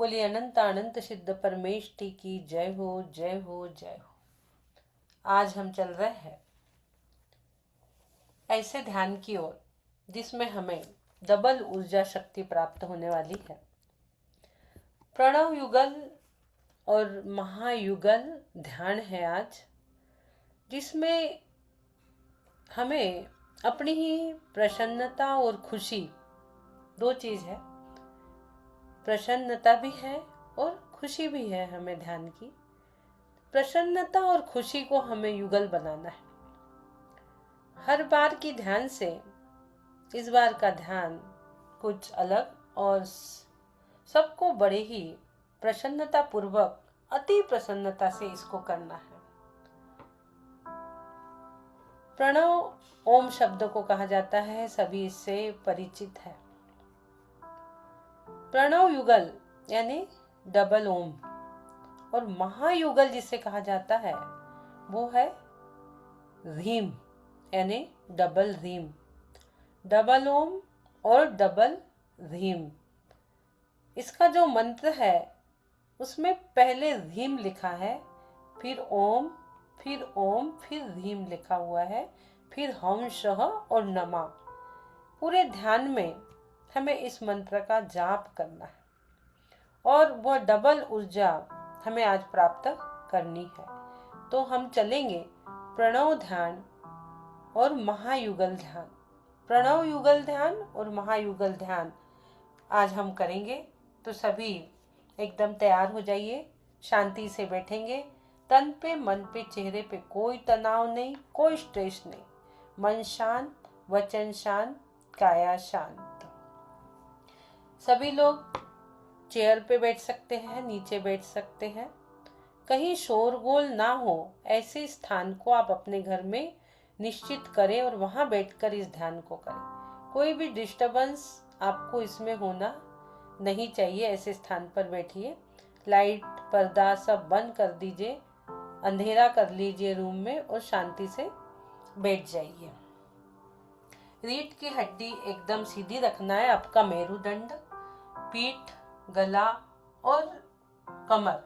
बोलिए अनंत अनंत सिद्ध परमेष्टि की जय हो जय हो जय हो। आज हम चल रहे हैं ऐसे ध्यान की ओर जिसमें हमें डबल ऊर्जा शक्ति प्राप्त होने वाली है। प्रणव युगल और महायुगल ध्यान है आज, जिसमें हमें अपनी ही प्रसन्नता और खुशी, दो चीज है, प्रसन्नता भी है और खुशी भी है। हमें ध्यान की प्रसन्नता और खुशी को हमें युगल बनाना है। हर बार की ध्यान से इस बार का ध्यान कुछ अलग और सबको बड़े ही प्रसन्नता पूर्वक, अति प्रसन्नता से इसको करना है। प्रणव ओम शब्द को कहा जाता है, सभी इससे परिचित है। प्रणव युगल यानी डबल ओम, और महायुगल जिसे कहा जाता है वो है रीम यानी डबल रीम। डबल ओम और डबल रीम, इसका जो मंत्र है उसमें पहले रीम लिखा है, फिर ओम, फिर ओम, फिर रीम लिखा हुआ है, फिर हम शह और नमा। पूरे ध्यान में हमें इस मंत्र का जाप करना है और वह डबल ऊर्जा हमें आज प्राप्त करनी है। तो हम चलेंगे प्रणव ध्यान और महायुगल ध्यान। प्रणव युगल ध्यान और महायुगल ध्यान आज हम करेंगे। तो सभी एकदम तैयार हो जाइए, शांति से बैठेंगे। तन पे, मन पे, चेहरे पे कोई तनाव नहीं, कोई स्ट्रेस नहीं। मन शांत, वचन शांत, काया शांत। सभी लोग चेयर पे बैठ सकते हैं, नीचे बैठ सकते हैं। कहीं शोरगोल ना हो ऐसे स्थान को आप अपने घर में निश्चित करें और वहां बैठकर इस ध्यान को करें। कोई भी डिस्टरबेंस आपको इसमें होना नहीं चाहिए। ऐसे स्थान पर बैठिए, लाइट पर्दा सब बंद कर दीजिए, अंधेरा कर लीजिए रूम में और शांति से बैठ जाइए। रीढ़ की हड्डी एकदम सीधी रखना है। आपका मेरुदंड, पीठ, गला और कमर,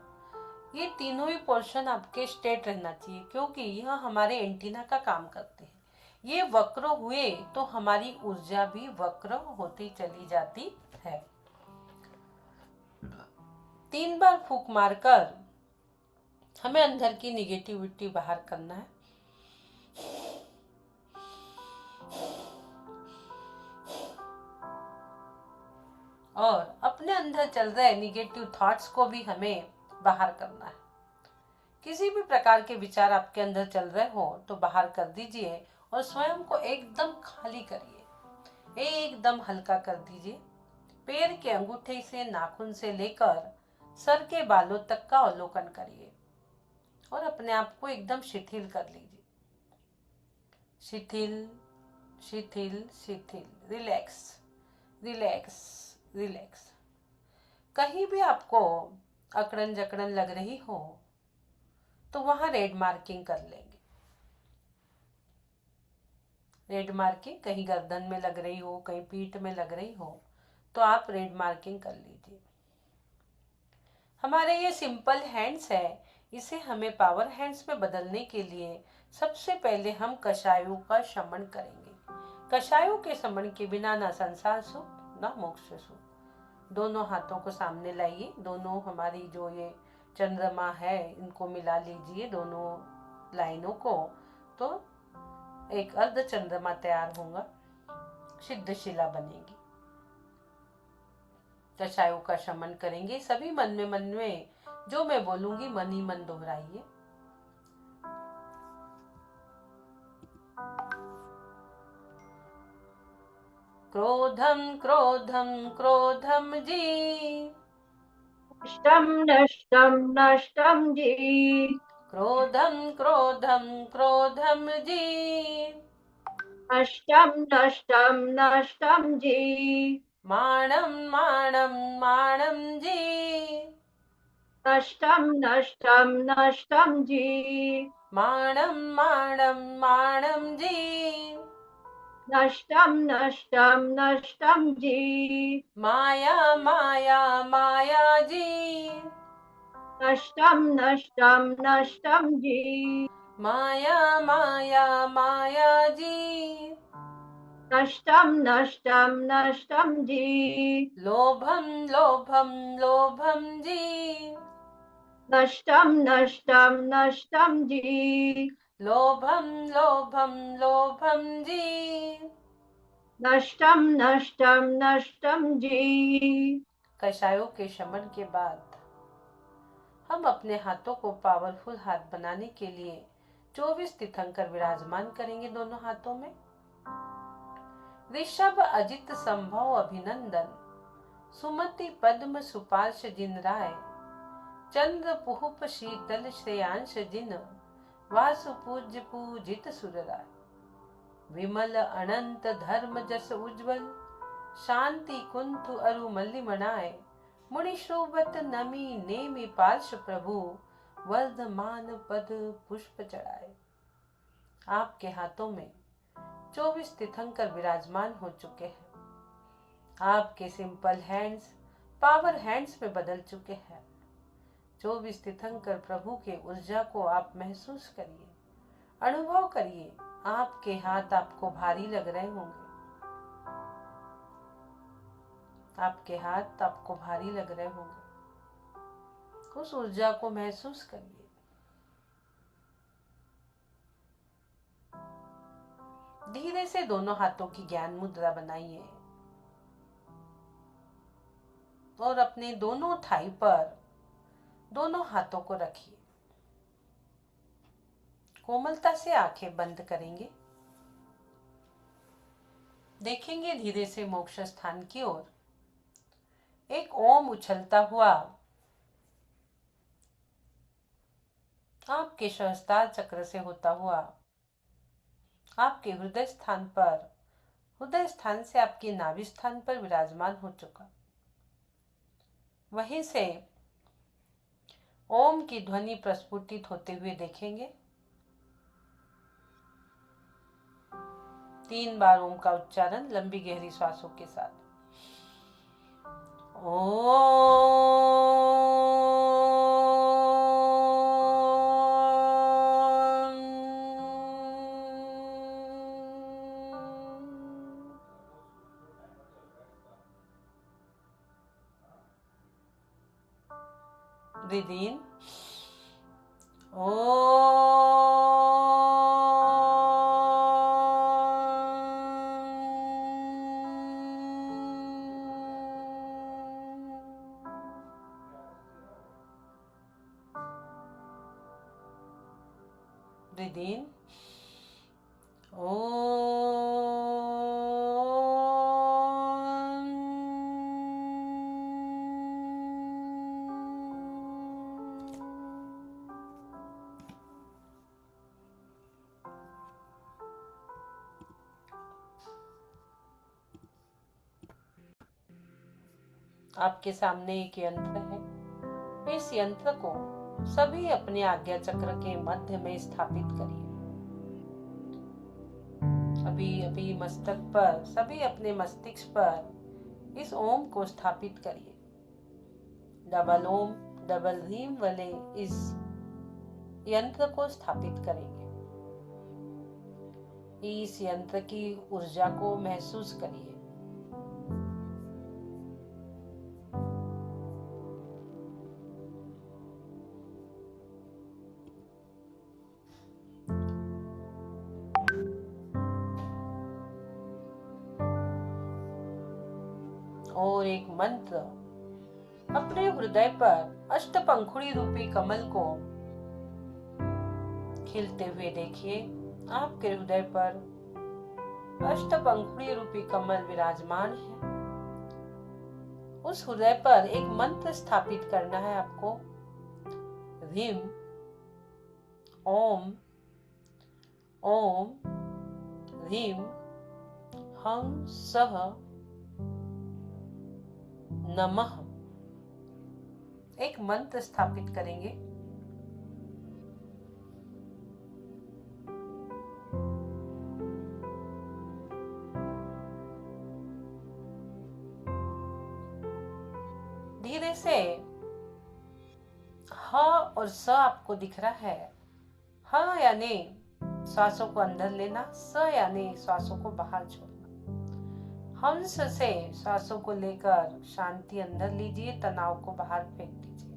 ये तीनों ही पोर्शन आपके स्ट्रेट रहना चाहिए, क्योंकि यह हमारे एंटीना का काम करते हैं। ये वक्र हुए तो हमारी ऊर्जा भी वक्र होती चली जाती है। 3 बार फूंक मारकर हमें अंदर की निगेटिविटी बाहर करना है। और अपने अंदर चल रहे निगेटिव थॉट्स को भी हमें बाहर करना है। किसी भी प्रकार के विचार आपके अंदर चल रहे हो तो बाहर कर दीजिए और स्वयं को एकदम खाली करिए, एकदम हल्का कर दीजिए। पैर के अंगूठे से, नाखून से लेकर सर के बालों तक का अवलोकन करिए और अपने आप को एकदम शिथिल कर लीजिए। शिथिल शिथिल शिथिल, रिलैक्स रिलैक्स रिलैक्स। कहीं भी आपको अकड़न जकड़न लग रही हो तो वहां रेड मार्किंग कर लेंगे। रेड मार्किंग कहीं गर्दन में लग रही हो, कहीं पीठ में लग रही हो तो आप रेड मार्किंग कर लीजिए। हमारे ये सिंपल हैंड्स है, इसे हमें पावर हैंड्स में बदलने के लिए सबसे पहले हम कषायों का शमन करेंगे। कषायों के शमन के बिना ना संसार सुख ना मोक्ष सुख। दोनों हाथों को सामने लाइए, दोनों हमारी जो ये चंद्रमा है इनको मिला लीजिए, दोनों लाइनों को, तो एक अर्ध चंद्रमा तैयार होगा, सिद्ध शिला बनेगी। कषायों का शमन करेंगे। सभी मन में जो मैं बोलूंगी मन ही मन दोहराइए। क्रोधम क्रोधम क्रोधम जी, नष्टम नष्टम नष्टम जी, क्रोधम क्रोधम क्रोधम जी, नष्टम नष्टम नष्टम जी, माणम माणम माणम जी, नष्टम नष्टम नष्टम जी, माणम माणम माणम जी, नष्टम नष्टम नष्टम जी। माया माया माया जी। नष्टम नष्टम नष्टम जी। माया माया माया जी। नष्टम नष्टम नष्टम जी। लोभम लोभम लोभम जी। नष्टम नष्टम नष्टम जी। लोभम लोभम लोभम जी। नष्टम नष्टम नष्टम जी। कषायों के शमन के बाद हम अपने हाथों को पावरफुल हाथ बनाने के लिए 24 तीर्थंकर विराजमान करेंगे दोनों हाथों में। ऋषभ अजित संभव अभिनंदन, सुमति पद्म सुपार्श जिन राय, चंद्र पुहुप शीतल श्रेयांश जिन, वासु पूज्य पूजित सुर राय। विमल अनंत धर्म जस उज्ज्वल, शांति कुंथ अरु मलिमनाय, मुनि श्रोबत नमी नेमि पार्श प्रभु, वर्धमान पद पुष्प चढ़ाए। आपके हाथों में 24 तीर्थंकर विराजमान हो चुके हैं। आपके सिंपल हैंड्स पावर हैंड्स में बदल चुके हैं। 24 तीर्थंकर प्रभु के ऊर्जा को आप महसूस करिए, अनुभव करिए। आपके हाथ आपको भारी लग रहे होंगे। आपके हाथ आपको भारी लग रहे होंगे। उस ऊर्जा को महसूस करिए। धीरे से दोनों हाथों की ज्ञान मुद्रा बनाइए और अपने दोनों थाई पर दोनों हाथों को रखिए। कोमलता से आंखें बंद करेंगे। देखेंगे धीरे से मोक्ष स्थान की ओर। एक ओम उछलता हुआ आपके सहस्त्रार चक्र से होता हुआ आपके हृदय स्थान से आपके नाभि स्थान पर विराजमान हो चुका। वहीं से ओम की ध्वनि प्रस्फुटित होते हुए देखेंगे। 3 बार ओम का उच्चारण लंबी गहरी श्वासों के साथ। Breathe in. Breathe in. आपके सामने एक यंत्र है। इस यंत्र को सभी अपने आज्ञा चक्र के मध्य में स्थापित करिए। अभी अभी मस्तक पर, सभी अपने मस्तिष्क पर इस ओम को स्थापित करिए। डबल ओम डबल रीम वाले इस यंत्र को स्थापित करेंगे। इस यंत्र की ऊर्जा को महसूस करिए। और एक मंत्र अपने हृदय पर अष्टपंखुड़ी रूपी कमल को खिलते हुए देखिए। आपके हृदय पर अष्टपंखुड़ी रूपी कमल विराजमान है। उस हृदय पर एक मंत्र स्थापित करना है आपको। ह्रीम ओम ओम ह्रीम हं सह नमः एक मंत्र स्थापित करेंगे। धीरे से ह और स आपको दिख रहा है। ह यानी श्वासों को अंदर लेना, स यानी श्वासों को बाहर छोड़ना। हंस से श्वासों को लेकर शांति अंदर लीजिए, तनाव को बाहर फेंक दीजिए।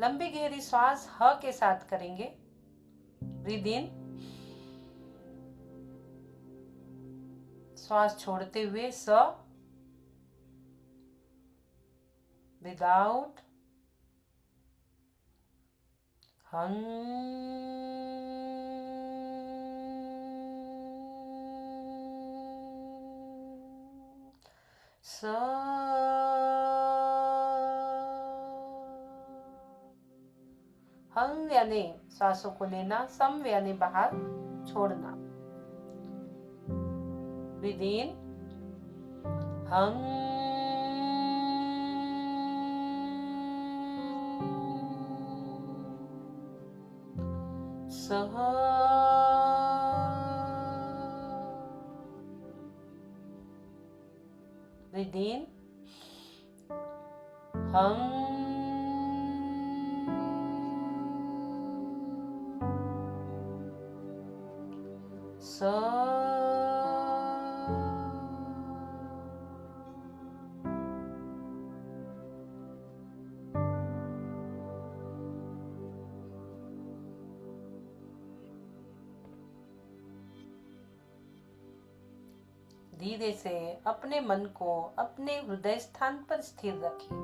लंबी गहरी श्वास ह के साथ करेंगे। ब्रीद इन, श्वास छोड़ते हुए स, ब्रीद आउट हं, स, हं यानी सांसों को लेना, सम यानी बाहर छोड़ना। ब्रीद इन, हं, सह, ब्रीद इन, हं, स, धीरे से अपने मन को अपने हृदय स्थान पर स्थिर रखिए।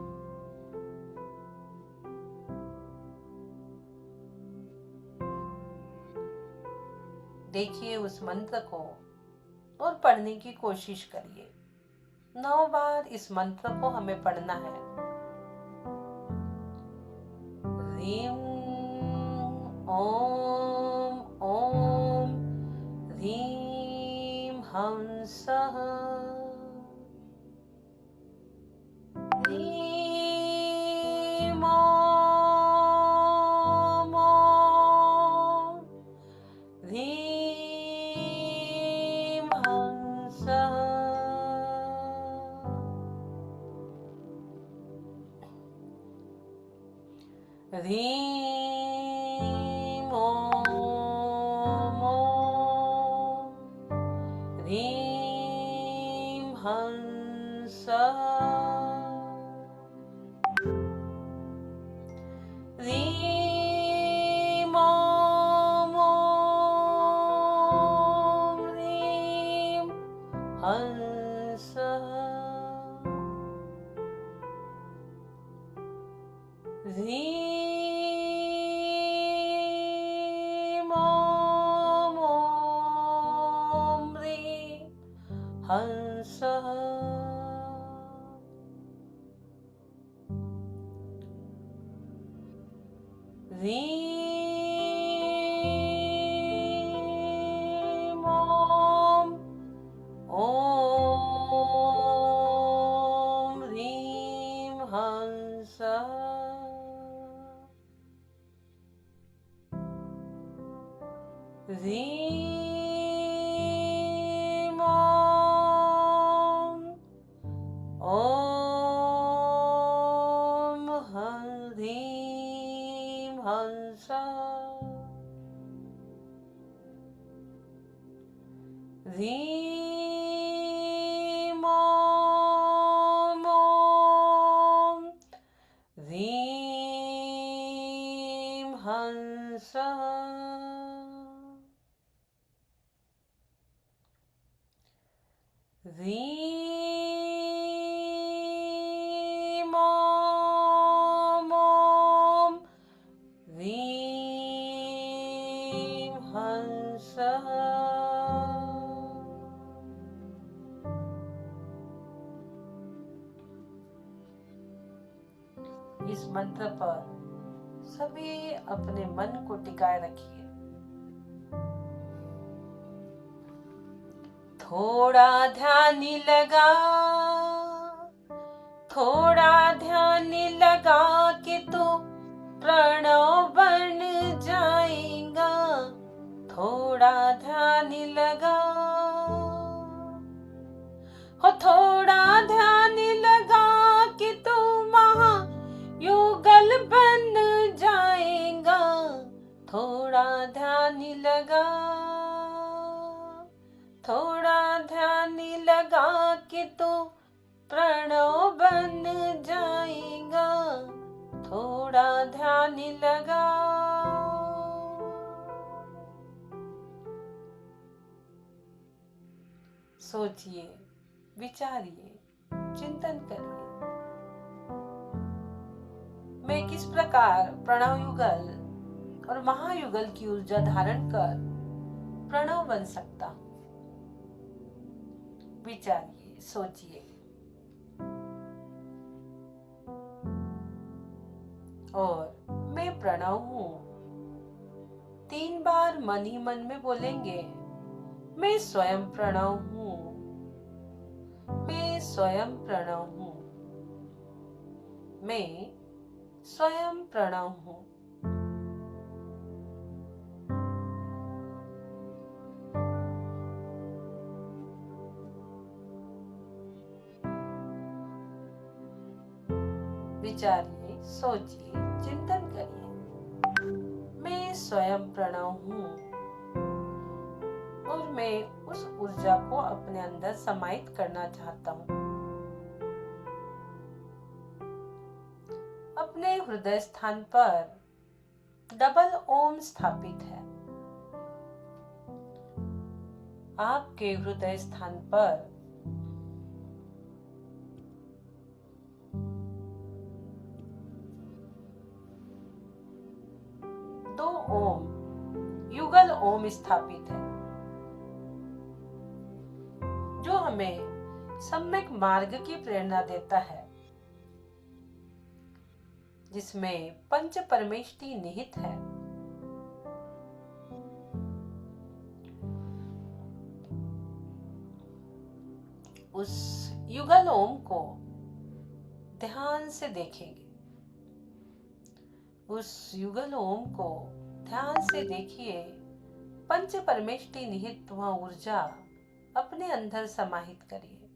देखिए उस मंत्र को और पढ़ने की कोशिश करिए। 9 बार इस मंत्र को हमें पढ़ना है। ह्रीं ओम ओम ह्रीं हंसः, ह्रीं ओम ओम ह्रीं हंसः, ह्रीं ओम ओम ह्रीं हंसः, ह्रीं ओम ओम ह्रीं हंसः, ह्रीं ओम ओम ह्रीं हंसः, ह्रीं ओम ओम ह्रीं हंसः, ह्रीं ओम ओम ह्रीं हंसः, ह्रीं ओम ओम ह्रीं हंसः, ह्रीं ओम ओम ह्रीं हंसः। इस मंत्र पर सभी अपने मन को टिकाए रखिए। थोड़ा ध्यान लगा, थोड़ा ध्यान लगा कि तू प्रणव बन जाएगा। थोड़ा ध्यान लगा, हो थोड़ा ध्यान लगा कि थोड़ा ध्यान लगा के तो प्रणव बन जाएगा, थोड़ा ध्यान लगा। सोचिए, विचारिए, चिंतन करिए, मैं किस प्रकार प्रणव युगल और महायुगल की ऊर्जा धारण कर प्रणव बन सकता हूं। विचारिए, सोचिए। और मैं प्रणव हूं 3 बार मन ही मन में बोलेंगे। मैं स्वयं प्रणव हूं, मैं स्वयं प्रणव हूं, मैं स्वयं प्रणव हूं। विचारिए, सोचिए, चिंतन करिए। मैं स्वयं प्रणव हूं और मैं उस ऊर्जा को अपने अंदर समाहित करना चाहता हूं। अपने हृदय स्थान पर डबल ओम स्थापित है। आपके हृदय स्थान पर दो ओम, युगल ओम स्थापित है, जो हमें सम्यक मार्ग की प्रेरणा देता है, जिसमें पंच परमेष्टि निहित है। उस युगल ओम को ध्यान से देखेंगे। उस युगल ओम को ध्यान से देखिए। पंच परमेष्टि निहित वह ऊर्जा अपने अंदर समाहित करिए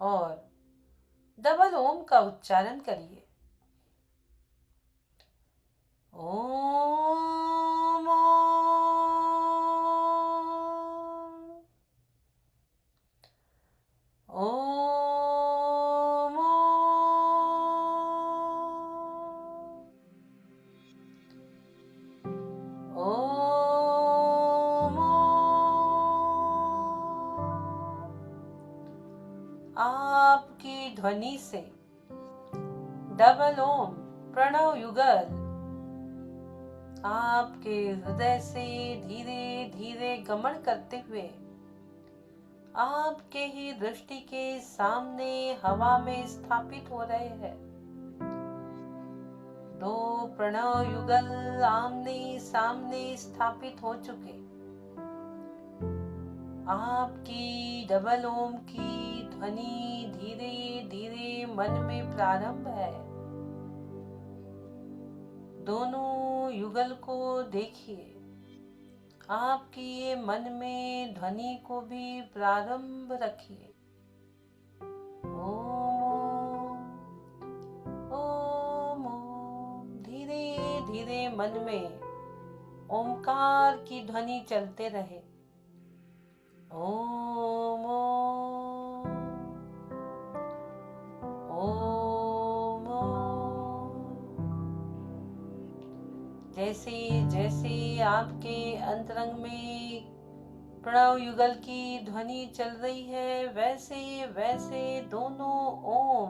और डबल ओम का उच्चारण करिए। ओम ओम ओम। आपकी ध्वनि से डबल ओम प्रणव युगल आपके हृदय से धीरे धीरे गमन करते हुए आपके ही दृष्टि के सामने हवा में स्थापित हो रहे हैं। 2 प्रणव युगल आमने सामने स्थापित हो चुके। आपकी डबल ओम की ध्वनि धीरे धीरे मन में प्रारंभ है। दोनों युगल को देखिए। आपकी मन में ध्वनि को भी प्रारंभ रखिए। ओम ओम ओम। धीरे धीरे मन में ओमकार की ध्वनि चलते रहे। ओम ओम ओम। जैसे जैसे आपके अंतरंग में प्रणव युगल की ध्वनि चल रही है, वैसे वैसे दोनों ओम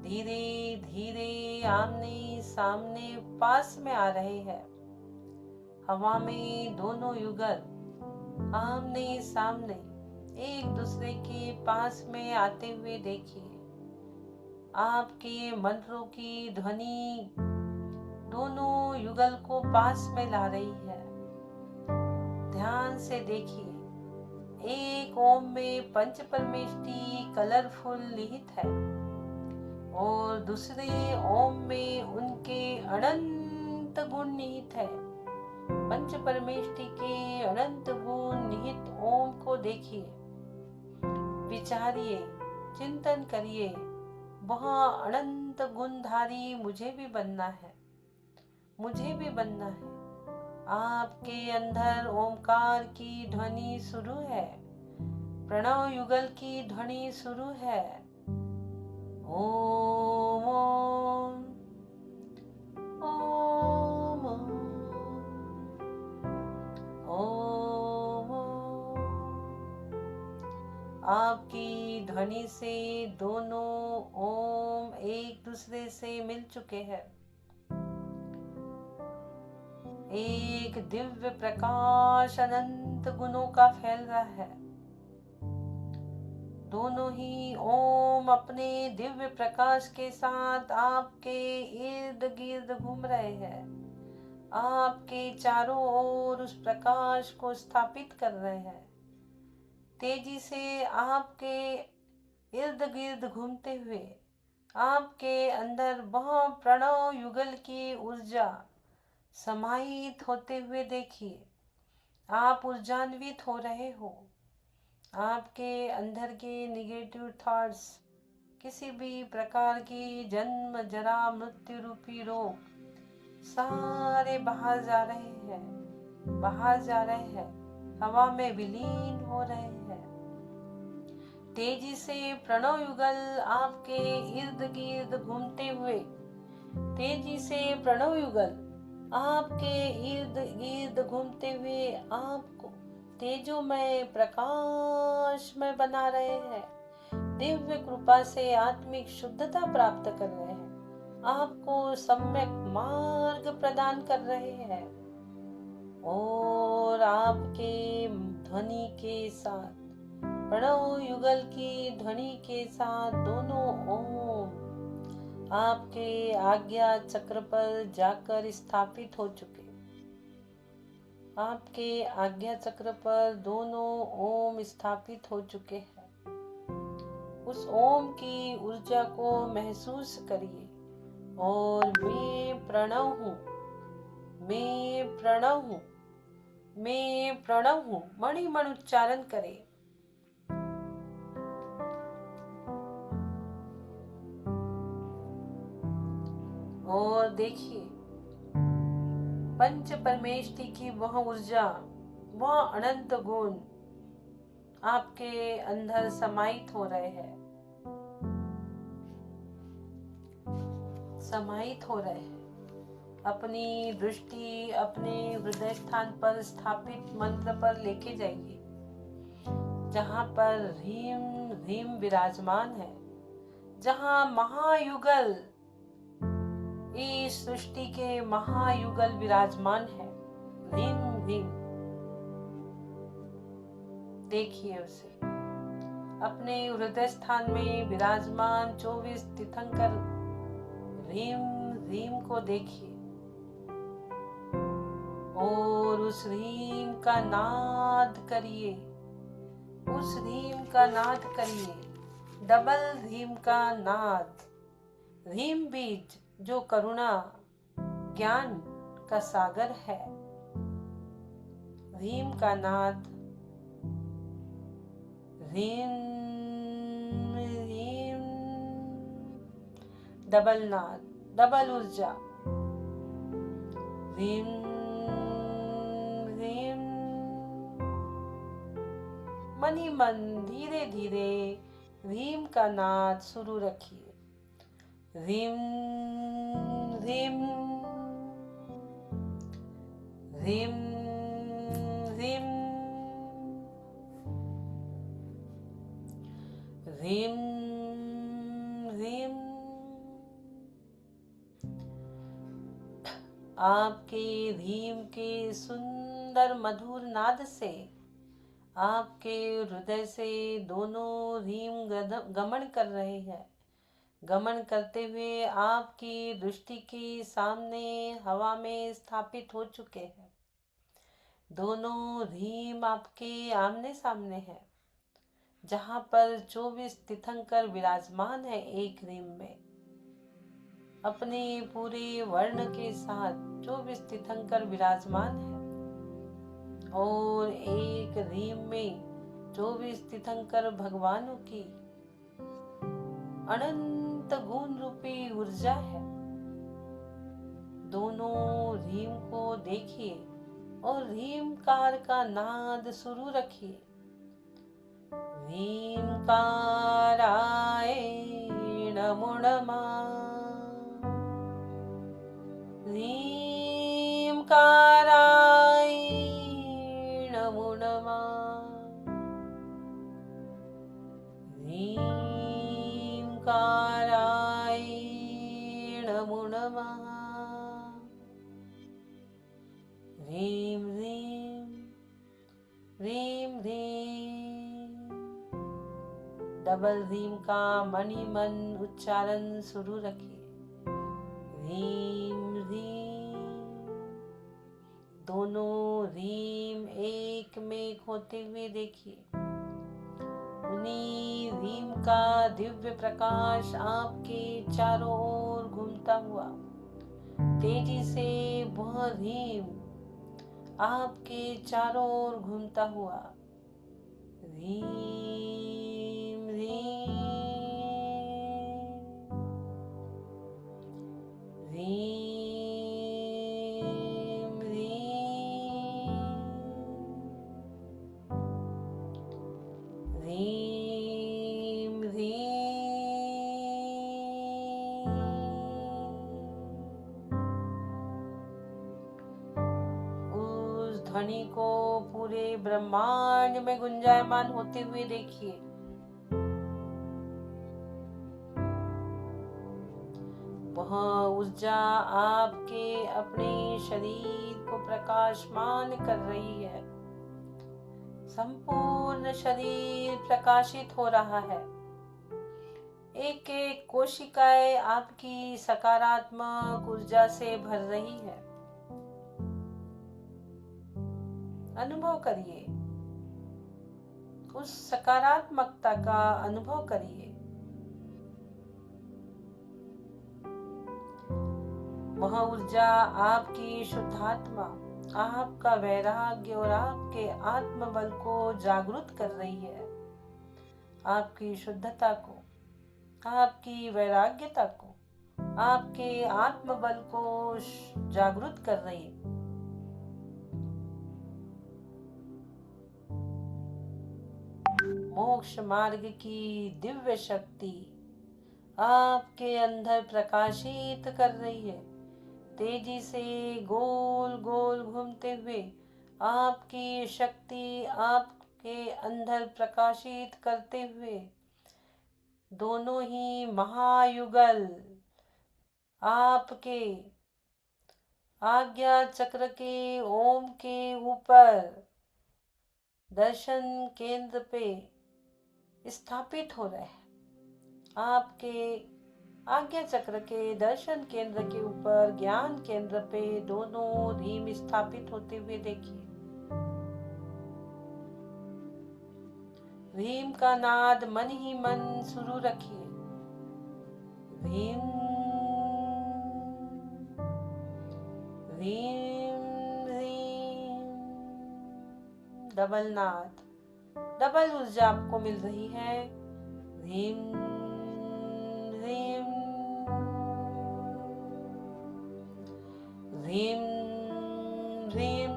धीरे धीरे आमने सामने पास में आ रहे हैं। हवा में दोनों युगल आमने सामने एक दूसरे के पास में आते हुए देखिए। आपके मंत्रों की ध्वनि दोनों युगल को पास में ला रही है। ध्यान से देखिए। एक ओम में पंच परमेष्टि कलरफुल निहित है और दूसरे ओम में उनके अनंत गुण निहित है। पंच परमेष्टि के अनंत गुण निहित ओम को देखिए, विचारिए, चिंतन करिए। वहाँ अनंत गुणधारी मुझे भी बनना है, मुझे भी बनना है। आपके अंदर ओमकार की ध्वनि शुरू है। प्रणव युगल की ध्वनि शुरू है। ओम ओम ओम ओम। आपकी ध्वनि से दोनों ओम एक दूसरे से मिल चुके हैं। एक दिव्य प्रकाश अनंत गुणों का फैल रहा है। दोनों ही ओम अपने दिव्य प्रकाश के साथ आपके इर्द गिर्द घूम रहे हैं। आपके चारों ओर उस प्रकाश को स्थापित कर रहे हैं। तेजी से आपके इर्द गिर्द घूमते हुए आपके अंदर वह प्रणव युगल की ऊर्जा समाहित होते हुए देखिए। आप ऊर्जान्वित हो रहे हो। आपके अंदर के निगेटिव थॉट्स, किसी भी प्रकार की जन्म जरा मृत्यु रूपी रोग, सारे बाहर जा रहे हैं, बाहर जा रहे हैं, हवा में विलीन हो रहे हैं। तेजी से प्रणव युगल आपके इर्द गिर्द घूमते हुए, तेजी से प्रणव युगल आपके इर्द गिर्द घूमते हुए आपको तेजोमय प्रकाशमय बना रहे हैं। दिव्य कृपा से आत्मिक शुद्धता प्राप्त कर रहे हैं। आपको सम्यक मार्ग प्रदान कर रहे हैं। और आपके ध्वनि के साथ, प्रणव युगल की ध्वनि के साथ दोनों ओम आपके आज्ञा चक्र पर जाकर स्थापित हो चुके। आपके आज्ञा चक्र पर दोनों ओम स्थापित हो चुके हैं। उस ओम की ऊर्जा को महसूस करिए। और मैं प्रणव हूँ, मैं प्रणव हूँ, मैं प्रणव हूँ, मणि मण उच्चारण करें। और देखिए पंच परमेष्टि की वह ऊर्जा, वह अनंत गुण आपके अंदर समाहित हो रहे हैं, समाहित हो रहे हैं। अपनी दृष्टि अपने हृदय स्थान पर स्थापित मंत्र पर लेके जाइए, जहाँ पर ह्रीम ह्रीम विराजमान है, जहाँ महायुगल, इस सृष्टि के महायुगल विराजमान है। ह्रीम ह्रीम देखिए उसे अपने हृदय स्थान में विराजमान 24 तीर्थंकर ह्रीम ह्रीम को देखिए। और उस ह्रीम का नाद करिए, उस ह्रीम का नाद करिए, डबल ह्रीम का नाद। ह्रीम बीज जो करुणा ज्ञान का सागर है। ह्रीम का नाद, ह्रीम ह्रीम, डबल नाद, डबल ऊर्जा। ह्रीम ह्रीम। मनी मन धीरे धीरे ह्रीम का नाद शुरू रखिए। ह्रीम ह्रीम ह्रीम ह्रीम ह्रीम ह्रीम। आपके ह्रीम के सुंदर मधुर नाद से आपके हृदय से दोनों ह्रीम गमन कर रहे हैं। गमन करते हुए आपकी दृष्टि के सामने हवा में स्थापित हो चुके हैं। दोनों ह्रीम आपके आमने सामने है, जहाँ पर 24 तीर्थंकर विराजमान है। एक ह्रीम में अपने पूरे वर्ण के साथ 24 तीर्थंकर विराजमान है। और एक ह्रीम में 24 तीर्थंकर भगवानों की अनंत गुण रूपी ऊर्जा है। दोनों ह्रीम को देखिए और ह्रीमकार का नाद शुरू रखिए। ह्रींकाराय नमो नमः। ह्रींकाराय नमो नमः। ह्रींकाराय नमो नमः। ह्रीं ह्रीं ह्रीं ह्रीं। डबल ह्रीं का मन ही मन उच्चारण शुरू रखिए। ह्रीं ह्रीं। दोनों ह्रीं एक में एक होते हुए देखिए। उन्हीं ह्रीं का दिव्य प्रकाश आपके चारों ओर घूमता हुआ तेजी से वह ह्रीं आपके चारों ओर घूमता हुआ ह्रीं ह्रीं ह्रीं ह्रीं उस ध्वनि को पूरे ब्रह्मांड में गुंजायमान होते हुए देखिए। वह ऊर्जा आपके अपने शरीर को प्रकाशमान कर रही है। संपूर्ण शरीर प्रकाशित हो रहा है। एक एक कोशिकाएं आपकी सकारात्मक ऊर्जा से भर रही है। अनुभव करिए, उस सकारात्मकता का अनुभव करिए। वह ऊर्जा आपकी शुद्धात्मा, आपका वैराग्य और आपके आत्मबल को जागृत कर रही है। आपकी शुद्धता को, आपकी वैराग्यता को, आपके आत्मबल को जागृत कर रही है। मोक्ष मार्ग की दिव्य शक्ति आपके अंदर प्रकाशित कर रही है। तेजी से गोल गोल घूमते हुए आपकी शक्ति आपके अंदर प्रकाशित करते हुए दोनों ही महायुगल आपके आज्ञा चक्र के ओम के ऊपर दर्शन केंद्र पे स्थापित हो रहे हैं। आपके आज्ञा चक्र के दर्शन केंद्र के ऊपर ज्ञान केंद्र पे दोनों ह्रीं स्थापित होते हुए देखिए। ह्रीं का नाद मन ही मन शुरू रखिए। ह्रीं ह्रीं ह्रीं। डबल नाद, डबल ऊर्जा आपको मिल रही है। ह्रीं ह्रीं ह्रीं ह्रीं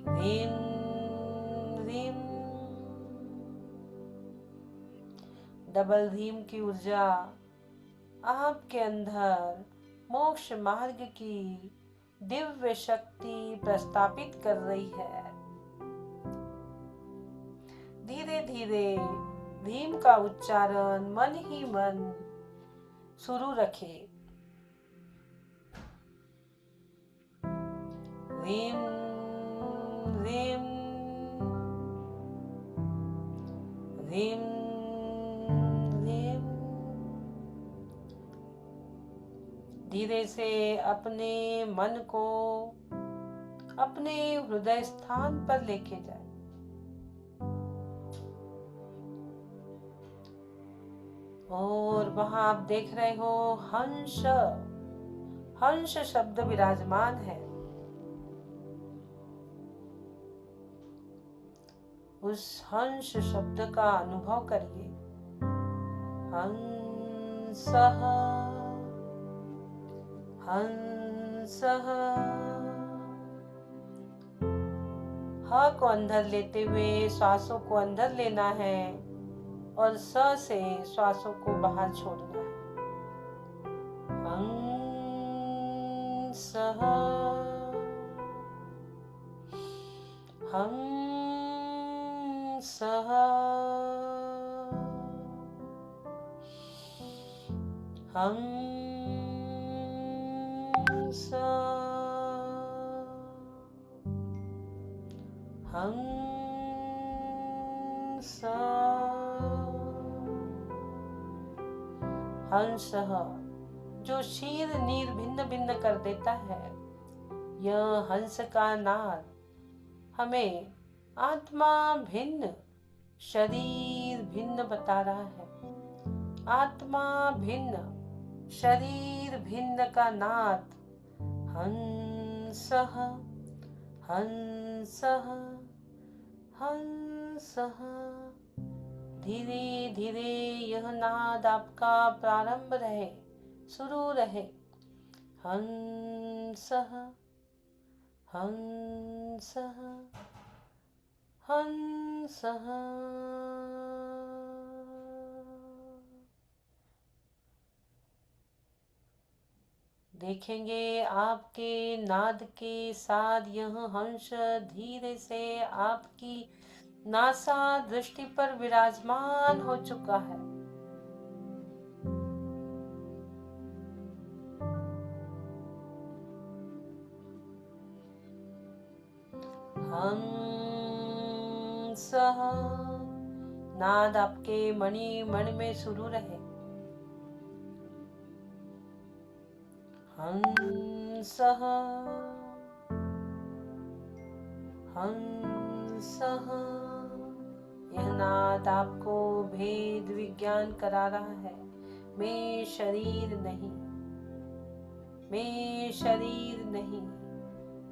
ह्रीं ह्रीं। डबल ह्रीं की ऊर्जा आपके अंदर मोक्ष मार्ग की दिव्य शक्ति प्रस्थापित कर रही है। धीरे धीरे ह्रीं का उच्चारण मन ही मन शुरू रखे। ह्रीं ह्रीं ह्रीं ह्रीं। धीरे से अपने मन को अपने हृदय स्थान पर लेके जाए। और वहां आप देख रहे हो हंस, हंस शब्द विराजमान है। उस हंस शब्द का अनुभव करिए। हंसः हंसः ह को अंदर लेते हुए श्वासों को अंदर लेना है और स से श्वासों को बाहर छोड़ना है। हंसः हंसः हंस हंस हंसः जो शीर नीर भिन्न भिन्न कर देता है। यह हंस का नाद हमें आत्मा भिन्न शरीर भिन्न बता रहा है। आत्मा भिन्न शरीर भिन्न का नाद हंसः हंसः हंसः। धीरे धीरे यह नाद आपका प्रारंभ रहे, शुरू रहे। हंसः हंसः हंसः। देखेंगे आपके नाद के साथ यह हंस धीरे से आपकी नासा दृष्टि पर विराजमान हो चुका है। हंसः नाद आपके मणि में शुरू रहे। हंसः हंसः। यह नाद आपको भेद विज्ञान करा रहा है। मैं शरीर नहीं, मैं शरीर नहीं,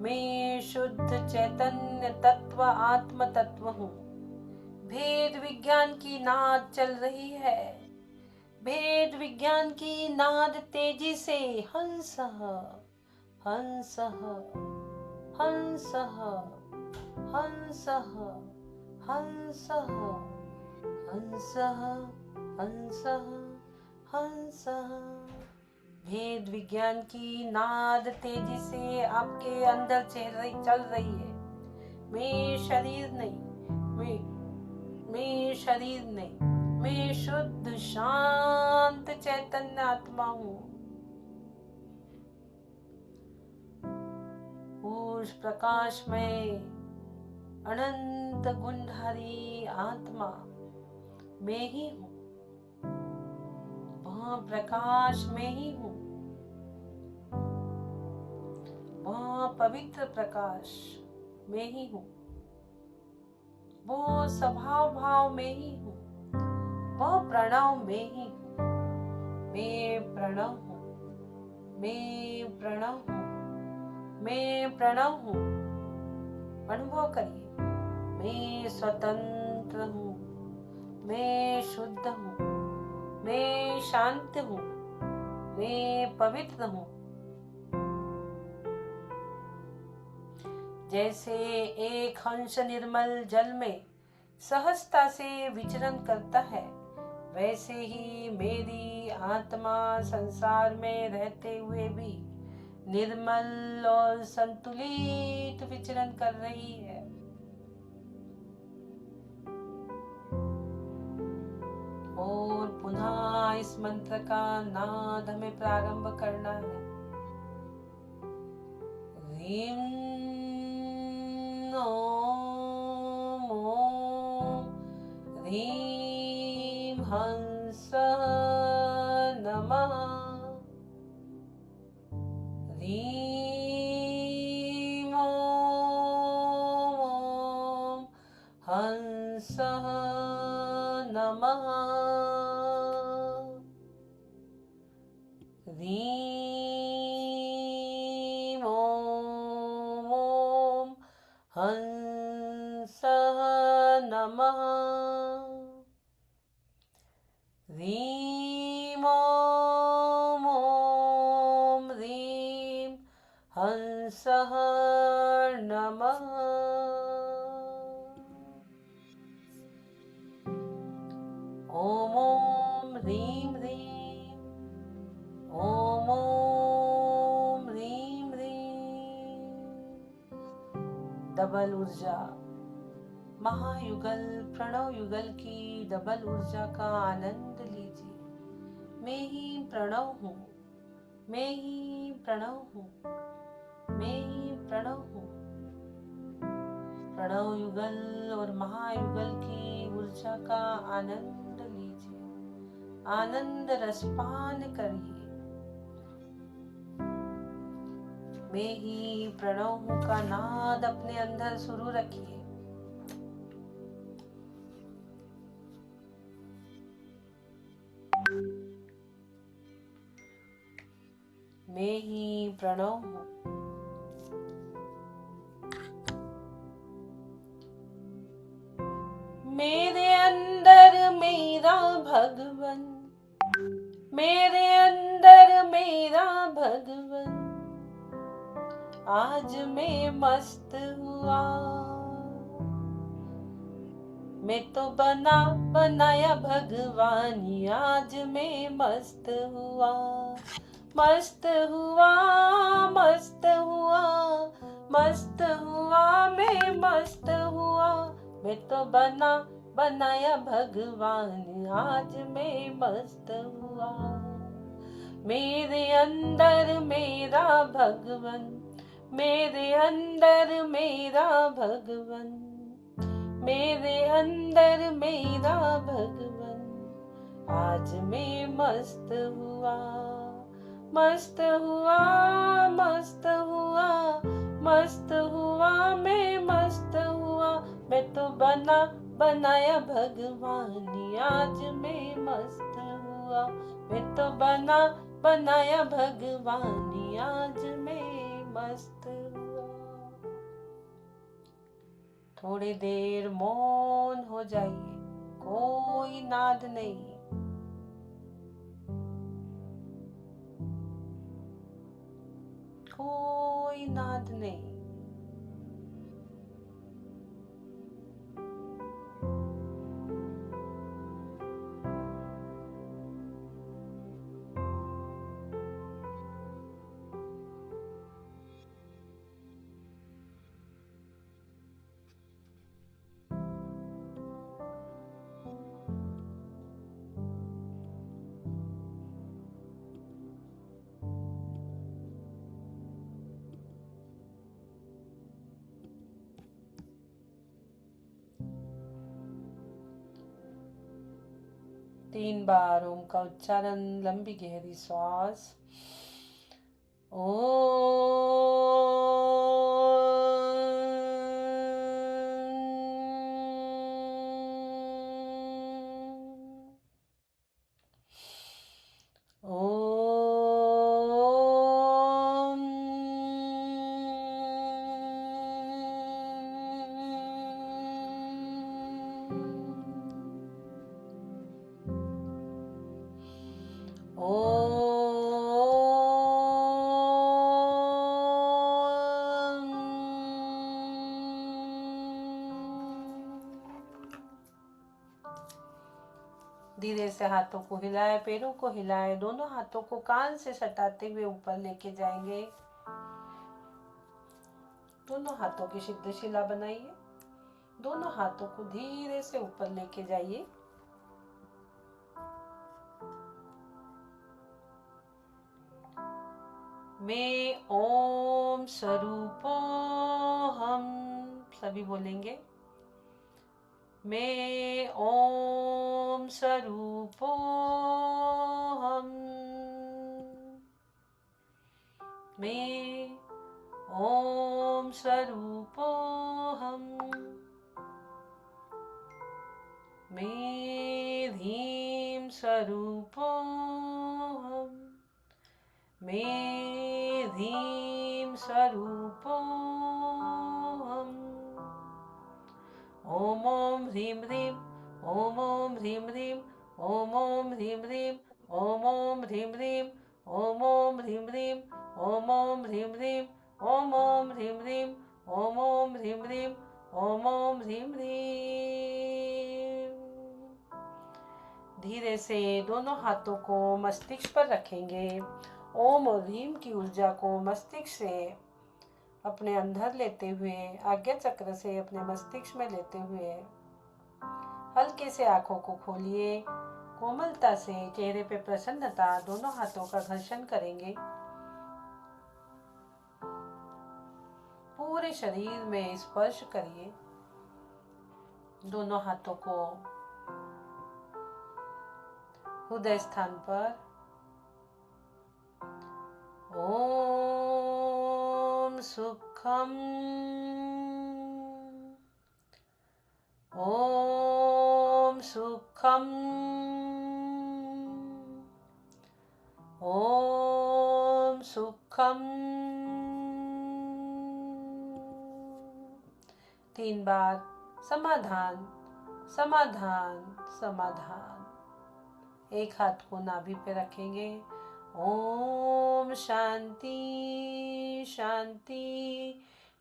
मैं शुद्ध चैतन्य तत्व आत्म तत्व हूँ। भेद विज्ञान की नाद चल रही है। भेद विज्ञान की नाद तेजी से हंसः हंसः हंसः हंसः हंसः हंसः हंसः हंसः। भेद विज्ञान की नाद तेजी से आपके अंदर चल रही है। मैं शरीर नहीं, मैं शरीर नहीं, मैं शुद्ध शांत चैतन्य आत्मा हूँ। उस प्रकाश में अनंत गुणधारी आत्मा मैं ही हूँ। वह प्रकाश में ही हूँ। वह पवित्र प्रकाश में ही हूँ। वो स्वभाव भाव में ही हूँ। वह प्रणव में ही हूँ। मैं प्रणव हूँ। मैं प्रणव हूँ। मैं प्रणव हूँ। अनुभव करिए। मैं स्वतंत्र हूँ। मैं शुद्ध हूँ। मैं शांत हूँ। मैं पवित्र हूँ। जैसे एक हंस निर्मल जल में सहजता से विचरण करता है, वैसे ही मेरी आत्मा संसार में रहते हुए भी निर्मल और संतुलित विचरण कर रही है। और पुनः इस मंत्र का नाद हमें प्रारंभ करना है। ह्रीं ओम ओम ह्रीं हंसः नमः। ह्रीं ओम ओम हंसः नमः। ह्रीं ओम ओम हंसः नमः। ह्रीं ओम ओम ह्रीं हंसः नमः। डबल ऊर्जा। महायुगल प्रणव युगल की डबल ऊर्जा का आनंद लीजिए। मैं ही प्रणव हूँ, मैं ही प्रणव हूँ, मैं ही प्रणव हूँ। प्रणव युगल और महायुगल की ऊर्जा का आनंद लीजिए, आनंद रसपान करिए। मैं ही प्रणव हूँ का नाद अपने अंदर शुरू रखिए। मैं ही प्रणव हूँ। मेरे अंदर मेरा भगवन, मेरे अंदर मेरा भगवन, आज मैं मस्त हुआ। मैं तो बना बनाया भगवान, आज मैं मस्त हुआ, मस्त हुआ, मस्त हुआ, मस्त हुआ, मैं मस्त हुआ। मैं तो बना बनाया भगवान, आज मैं मस्त हुआ। मेरे अंदर मेरा भगवन, मेरे अंदर मेरा भगवन, मेरे अंदर मेरा भगवन, आज मैं मस्त हुआ, मस्त हुआ, मस्त हुआ, मस्त हुआ, मैं मस्त हुआ। मैं तो बना बनाया भगवान, आज मैं मस्त हुआ। मैं तो बना बनाया भगवान, आज मैं मस्त हुआ। थोड़ी देर मौन हो जाइए, कोई नाद नहीं। कोई नाद नहीं। तीन बार ओम का उच्चारण, लंबी गहरी श्वास। धीरे से हाथों को हिलाए, पैरों को हिलाए, दोनों हाथों को कान से सटाते हुए ऊपर लेके जाएंगे। दोनों हाथों की सिद्धशिला बनाइए। दोनों हाथों को धीरे से ऊपर लेके जाइए। मैं ओम स्वरूपो हम सभी बोलेंगे। मैं ओम स्वरूपो हम, मैं ओम स्वरूपो हम, मैं ह्रीं स्वरूपो हम, मैं ह्रीं स्वरूपो हम। ओम ओम ह्रीं ह्रीं, ओम ओम ह्रीं ह्रीं, ओम ओम ह्रीं ह्रीं, ओम ओम ह्रीं ह्रीं, ओम ओम ह्रीं ह्रीं, ओम ओम ह्रीं ह्रीं, ओम ओम ह्रीं ह्रीं, ओम ओम ह्रीं ह्रीं, ओम ओम ह्रीं ह्रीं। धीरे से दोनों हाथों को मस्तिष्क पर रखेंगे। ओम और ह्रीं की ऊर्जा को मस्तिष्क से अपने अंदर लेते हुए, आज्ञा चक्र से अपने मस्तिष्क में लेते हुए हल्के से आंखों को खोलिए। कोमलता से चेहरे पे प्रसन्नता, दोनों हाथों का घर्षण करेंगे। पूरे शरीर में स्पर्श करिए दोनों हाथों को हृदय स्थान पर। ओम सुखम, ओम सुखम, ओम सुखम। 3 बार समाधान, समाधान, समाधान। एक हाथ को नाभि पे रखेंगे। ओम शांति, शांति,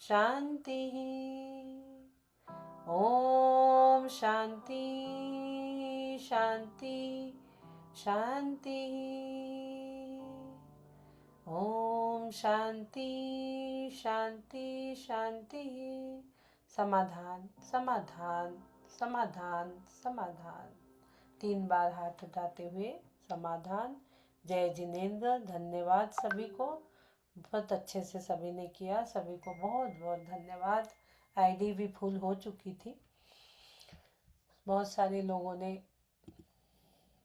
शांति। ओम शांति, शांति, शांति। ओम शांति, शांति, शांति। समाधान, समाधान, समाधान, समाधान। 3 बार हाथ उठाते हुए समाधान। जय जिनेंद्र। धन्यवाद सभी को, बहुत अच्छे से सभी ने किया। सभी को बहुत बहुत धन्यवाद। आईडी भी फुल हो चुकी थी। बहुत सारे लोगों ने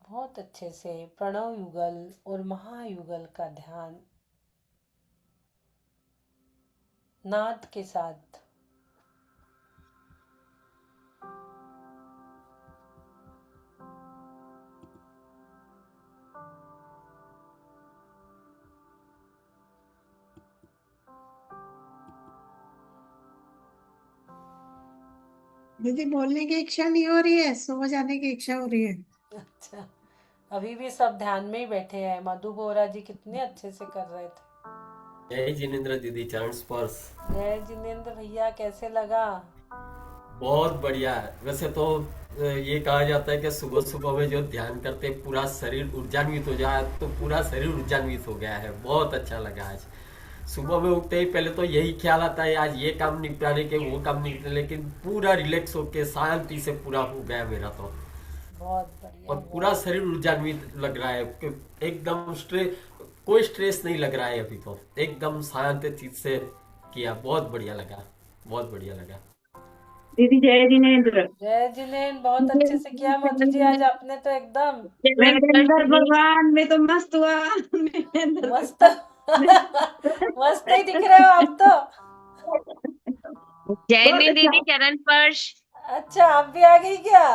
बहुत अच्छे से प्रणव युगल और महायुगल का ध्यान नाद के साथ दीदी बोलने की इच्छा नहीं हो रही है, सो जाने की इच्छा हो रही है। अच्छा, अभी भी सब ध्यान में ही बैठे हैं। मधु बोरा जी कितने अच्छे से कर रहे थे। जय जिनेंद्र दीदी, चरण स्पर्श। जय जिनेंद्र भैया, कैसे लगा? बहुत बढ़िया है। वैसे तो ये कहा जाता है कि सुबह सुबह में जो ध्यान करते हैं पूरा शरीर ऊर्जान्वित हो जाए, तो पूरा शरीर ऊर्जान्वित हो गया है। बहुत अच्छा लगा आज। सुबह में उठते ही पहले तो यही ख्याल आता है आज ये काम निपटाने के, वो काम निपटाने, लेकिन पूरा रिलैक्स होके शांति से पूरा हो गया मेरा तो। बहुत बढ़िया। और पूरा शरीर ऊर्जान्वित लग रहा है कि एकदम कोई स्ट्रेस नहीं लग रहा है अभी तो। एकदम शांत चीज से किया, बहुत बढ़िया लगा, बहुत बढ़िया लगा। दीदी जय जिनेंद्र। जय जिनेंद्र, बहुत अच्छे से किया मधु जी आज आपने तो एकदम मेरे अंदर भगवान में तो मस्त हुआ। मेरे अंदर मस्त मस्त ही दिख रहे हो आप तो। जय बहुत नी अच्छा। दीदी, चरण स्पर्श। अच्छा, आप भी आ गई क्या?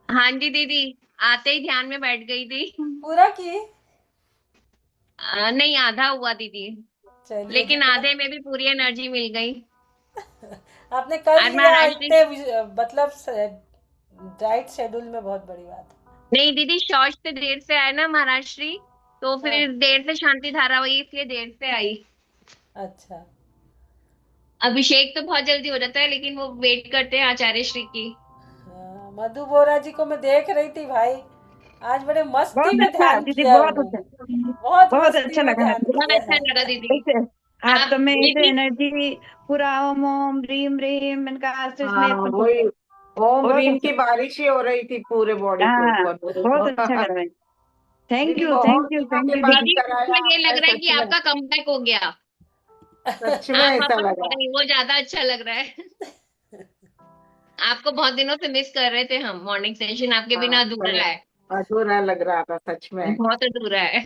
हाँ जी दीदी, आते ही ध्यान में बैठ गई थी। पूरा की? नहीं, आधा हुआ दीदी, चलिए, लेकिन जितना आधे में भी पूरी एनर्जी मिल गई। आपने कर आज लिया महाराष्ट्री इतने मतलब डाइट शेड्यूल में, बहुत बड़ी बात। नहीं दीदी, शौच से देर से आए ना महाराष्ट्री, तो हाँ, फिर देर से शांति धारा हुई, इसलिए देर से आई। अच्छा। अभिषेक तो बहुत जल्दी हो जाता है, लेकिन वो वेट करते हैं आचार्य श्री की। हाँ, मधु बोरा जी को मैं देख रही थी भाई, आज बड़े मस्ती बहुत में अच्छा ध्यान दीदी, किया बहुत उन्होंने। अच्छा, बहुत बहुत मस्ती अच्छा में लगा। ध्यान बहुत किया अच्छा है। लगा दीदी। ऐसे आज आप तो मैं ऐसे दीदी, एनर्जी पूरा ओम ओम रीम रीम इनका आशीष हाँ में वही, ओम बहुत रीम अच्छा। की बारिश ही हो रही थी पूरे बॉडी के हाँ, ऊपर मेरे बहुत को। अच्छा कर रहे हैं। थैंक दीदी यू, बहुत थैंक यू, दिनों थैंक के यू बाद दीदी। दीदी कराया मुझे ये लग आपने, रहा है सच कि में, आपका कमबैक हो गया। सच में आप ऐसा वापस आ लगा। गई, वो ज्यादा अच्छा लग रहा है। आपको बहुत दिनों से मिस कर रहे थे हम। मॉर्निंग सेशन आपके बिना हाँ, अधूरा है, अधूरा लग रहा था सच में। बहुत अधूरा है।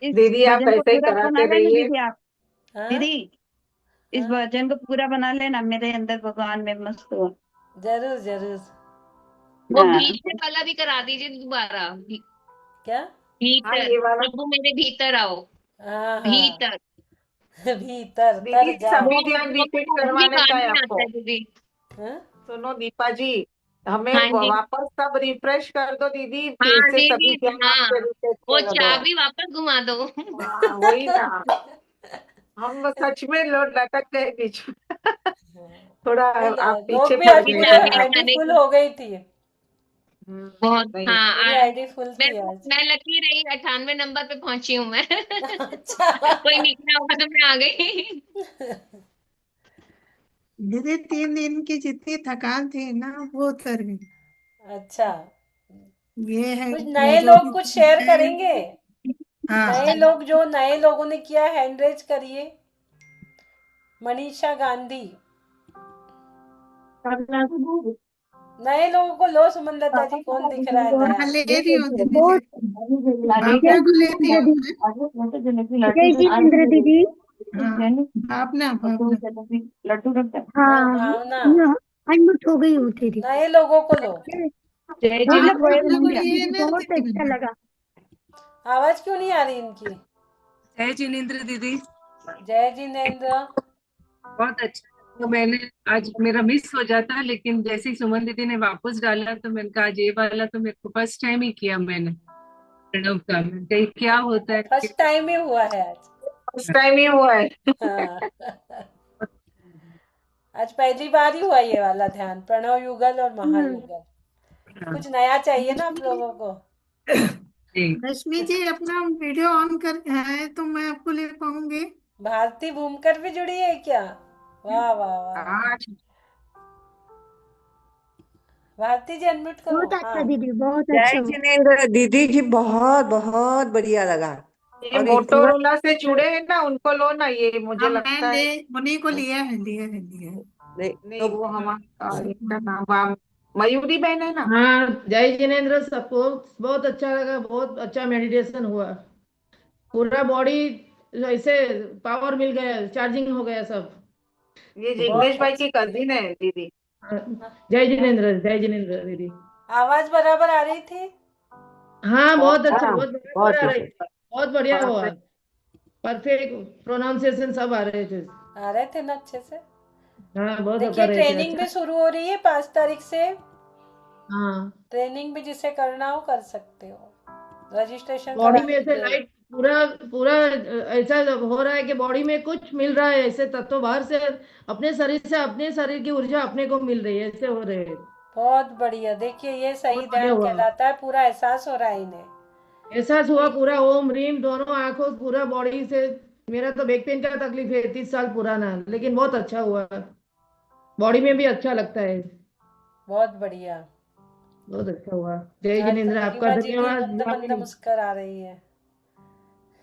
इस दीदी आप भजन को ऐसे ही पूरा बना कराते लेना रहिए। दीदी आप। हाँ, दीदी इस हाँ, भजन को पूरा बना लेना, मेरे अंदर भगवान में मस्त हुआ। जरूर जरूर। वो हाँ, भीतर वाला भी करा दीजिए दोबारा। क्या? हाँ भीतर, ये वाला। प्रभु मेरे भीतर आओ। हाँ हाँ। भीतर, भीतर तर दीदी जाओ। सभी वो ध्यान वो रिपीट तो भी करवाने का कान है में आता आपको। है दीदी। हाँ, सुनो दीपा जी, हमें हाँ जी, वापस सब रिफ्रेश कर दो दीदी, फिर हाँ से दीदी, सभी ध्यान हाँ, आपके रिफ्रेश वो कर दो। चाबी वापस घुमा दो। हाँ वही ना, हम सच में लोग लटक गए बीच में। थोड़ा नहीं, आप लोग पीछे भी पड़ आज गए पूरे थे चाबी ना। आईडी लगाने फुल की। हो गई थी। बहुत नहीं हाँ मेरी आईडी फुल थी मैं आज। मैं लकी रही, 98 नंबर पे पहुंची हूँ मैं। अच्छा। कोई निकला होगा तो मैं आ गई। दीदी 3 दिन की जितनी थकान थी ना वो उतर गई। अच्छा, ये है कुछ वो नए जो लोग कुछ शेयर करेंगे? नए हाँ लोग जो नए लोगों ने किया हैंड रेज करिए। मनीषा गांधी। नए लोगों को लो। सुमनलता जी कौन दिख रहा है नया? हाँ ले रही हूँ दीदी बहुत भावना को लेती हूँ मैं। जय जितेंद्र दीदी। हाँ भावना भावना हाँ हाँ भावना। अनम्यूट हो गई हूँ तेरी। नए लोगों को लो। जय बहुत आप जिनेंद्र भावना को बहुत लिए दीदी ना बहुत दीदी अच्छा मैंने। लगा। आवाज क्यों नहीं आ रही इनकी? जय जिनेंद्र दीदी। जय जिनेंद्र। बहुत अच्छा लगा। मैंने आज मेरा मिस हो जाता, लेकिन जैसे ही सुमन दीदी ने वापस डाला तो मैंने कहा आज ये वाला तो मेरे को फर्स्ट टाइम ही किया मैंने प्रणव का। मैं कही क्या होता है फर्स्ट टाइम ही हुआ है आज। फर्स्ट टाइम ही हुआ है। हाँ। आज पहली बार ही हुआ ये वाला ध्यान, प्रणव युगल और महायुगल। कुछ नया चाहिए ना आप लोगों को। जी। रश्मि जी अपना वीडियो ऑन कर है तो मैं आपको ले पाऊंगी। भारती भूमकर भी जुड़ी है क्या? वाह वाह वाह। आज भारती जी अनम्यूट करो। बहुत अच्छा हाँ। दीदी बहुत जय अच्छा। जिनेन्द्र दीदी जी, बहुत बहुत बढ़िया लगा। ये और इतना मोटोरोला से जुड़े हैं ना, उनको लो ना, ये मुझे हाँ मैं लगता ले है। उन्हीं को लिया है। नहीं, तो वो हमारा इनका नाम मयूरी बहन है ना। हाँ जय जिनेन्द्र, सबको बहुत अच्छा लगा। बहुत अच्छा मेडिटेशन हुआ। पूरा बॉडी ऐसे पावर मिल गया, चार्जिंग हो गया सब। ये बहुत जिग्नेश भाई की अच्छा। कजिन है दीदी। हाँ, जय जिनेन्द्र दीदी। आवाज बराबर आ रही थी? हाँ बहुत अच्छा, हाँ, बहुत बराबर बहुत आ रही थी। बहुत बढ़िया हुआ। perfect। परफेक्ट प्रोनाउंसिएशन सब आ रहे थे। आ रहे थे ना अच्छे से? हाँ बहुत देखिए कर रहे थे, ट्रेनिंग अच्छा। भी शुरू हो रही है 5 तारीख से। हाँ ट्रेनिंग भी जिसे करना हो कर सकते हो। रजिस्ट्रेशन बॉडी करा में ऐसे लीजिए। लाइट पूरा पूरा ऐसा हो रहा है कि बॉडी में कुछ मिल रहा है, ऐसे तत्व बाहर से अपने शरीर की ऊर्जा अपने को मिल रही है, ऐसे हो रहे हैं। बहुत बढ़िया। देखिए ये सही बहुत बढ़िया ध्यान हुआ। कहलाता है, पूरा एहसास हो रहा है इन्हें। एहसास हुआ कि पूरा, ओम रीम दोनों आंखों पूरा बॉडी से। मेरा तो बैक पेन का तकलीफ है, 30 साल पुराना, लेकिन बहुत अच्छा हुआ। बॉडी में भी अच्छा लगता है। बहुत बढ़िया। बहुत अच्छा हुआ। जय आज तो जिनेन्द्र, आपका गरिमा जी भी धन्यवाद। मंद मंद मुस्कर आ रही है।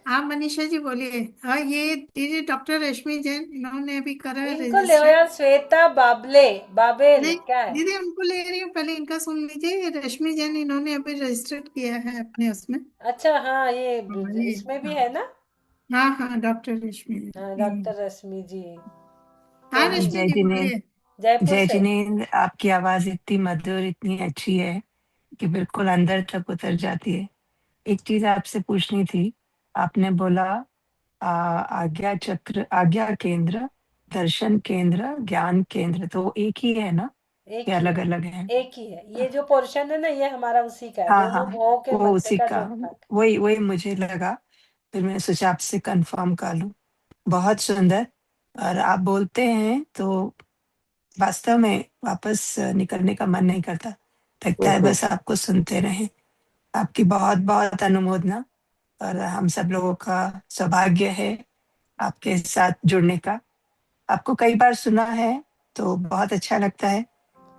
हाँ मनीषा जी बोलिए। हाँ ये दीदी डॉक्टर रश्मि जैन इन्होंने अभी करा है इनको ले रजिस्टर। यार, श्वेता बाबले बाबेल नहीं क्या है? दीदी उनको ले रही हूँ, पहले इनका सुन लीजिए। ये रश्मि जैन इन्होंने अभी रजिस्टर्ड किया है अपने उसमें। अच्छा हाँ, ये हाँ ये इसमें भी हाँ है ना? हाँ डॉक्टर रश्मि। हाँ डॉक्टर रश्मि जी। हाँ ट्रेनिंग रश्मि जय जी जिनेन्द्र। बोलिए। जयपुर जय से। जिनेन्द्र, आपकी आवाज इतनी मधुर, इतनी अच्छी है कि बिल्कुल अंदर तक उतर जाती है। एक चीज आपसे पूछनी थी। आपने बोला आज्ञा चक्र, आज्ञा केंद्र, दर्शन केंद्र, ज्ञान केंद्र, तो वो एक ही है ना? एक ये ही अलग है। अलग है? एक ही है, ये जो पोर्शन है ना ये हमारा उसी का है, हाँ दोनों हाँ, भुवों के वो मध्य उसी का का। जो भाग। वही वही मुझे लगा। फिर मैंने सोचा आपसे कंफर्म कर लूं। बहुत सुंदर। और आप बोलते हैं तो वास्तव में वापस निकलने का मन नहीं करता। लगता है बस आपको सुनते रहें। आपकी बहुत बहुत अनुमोदना। और हम सब लोगों का सौभाग्य है आपके साथ जुड़ने का। आपको कई बार सुना है तो बहुत अच्छा लगता है।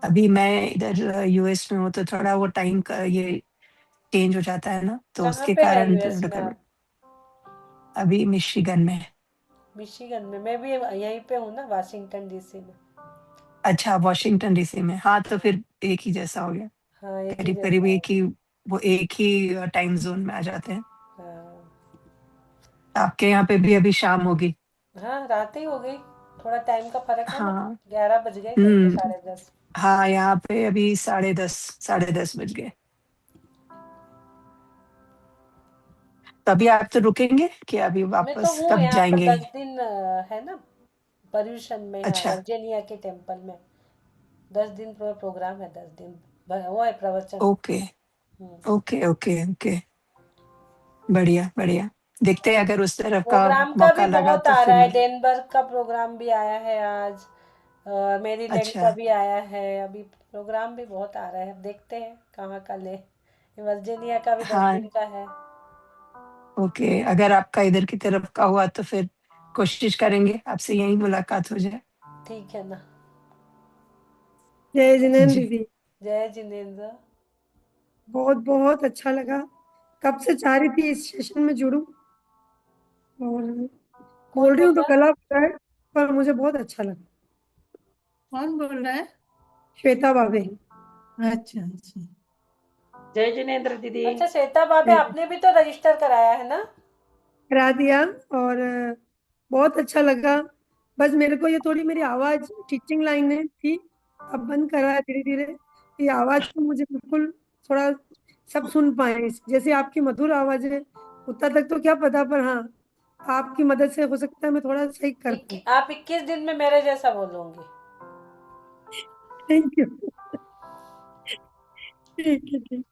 अभी मैं इधर यूएस में हूँ तो थोड़ा वो टाइम का ये चेंज हो जाता है ना, तो कहाँ उसके पे है कारण यूएस में आप? अभी मिशिगन में है। मिशिगन में। मैं भी यहीं पे हूँ ना, वाशिंगटन डीसी में। अच्छा, वॉशिंगटन डीसी में। हाँ तो फिर एक ही जैसा हो गया। हाँ एक ही करीब करीब जैसा है। एक ही टाइम जोन में आ जाते हैं। हाँ। आपके यहाँ पे भी अभी शाम होगी? हाँ रात ही हो गई। थोड़ा टाइम का फर्क है ना। हाँ। 11 बज गए कल के, हम्म। 10:30। हाँ यहाँ पे अभी 10:30 बज गए। तो अभी आप तो रुकेंगे कि अभी मैं तो वापस हूँ कब यहाँ पर जाएंगे? 10 दिन है ना, पर्यूषण में, यहाँ अच्छा। वर्जीनिया के टेम्पल में। 10 दिन प्रोग्राम है, 10 दिन वो है प्रवचन। Okay okay okay okay. बढ़िया बढ़िया। देखते हैं अगर उस तरफ का प्रोग्राम का मौका भी लगा बहुत तो आ फिर रहा है, मिले। डेनबर्ग का प्रोग्राम भी आया है आज। मेरी लेडी का अच्छा भी आया है, अभी प्रोग्राम भी बहुत आ रहा है, देखते हैं कहाँ का ले। वर्जीनिया का भी 10 दिन हाँ का है। ओके, अगर आपका इधर की तरफ का हुआ तो फिर कोशिश करेंगे आपसे यही मुलाकात हो जाए। ठीक है ना। जय जिनेन्द्र जी दीदी, जय जिनेन्द्र। बहुत बहुत अच्छा लगा। कब से चाह रही थी इस सेशन में जुड़ूं, और कौन बोल रही बोल हूँ तो रहा? गला बजा है, पर मुझे बहुत अच्छा लगा। कौन बोल रहा है? श्वेता बाबे। अच्छा अच्छा। जय जिनेन्द्र दीदी। अच्छा श्वेता बाबे, आपने भी तो रजिस्टर कराया है ना? करा दिया, और बहुत अच्छा लगा। बस मेरे को ये थोड़ी, मेरी आवाज टीचिंग लाइन में थी, अब बंद करा है धीरे धीरे। ये आवाज को मुझे बिल्कुल थोड़ा सब सुन पाए, जैसे आपकी मधुर आवाज है, उतना तक तो क्या पता, पर हाँ, आपकी मदद से हो सकता है मैं थोड़ा सही कर पाऊँ। आप 21 दिन में मेरे जैसा बोलोगे। Thank you. ठीक है, ठीक।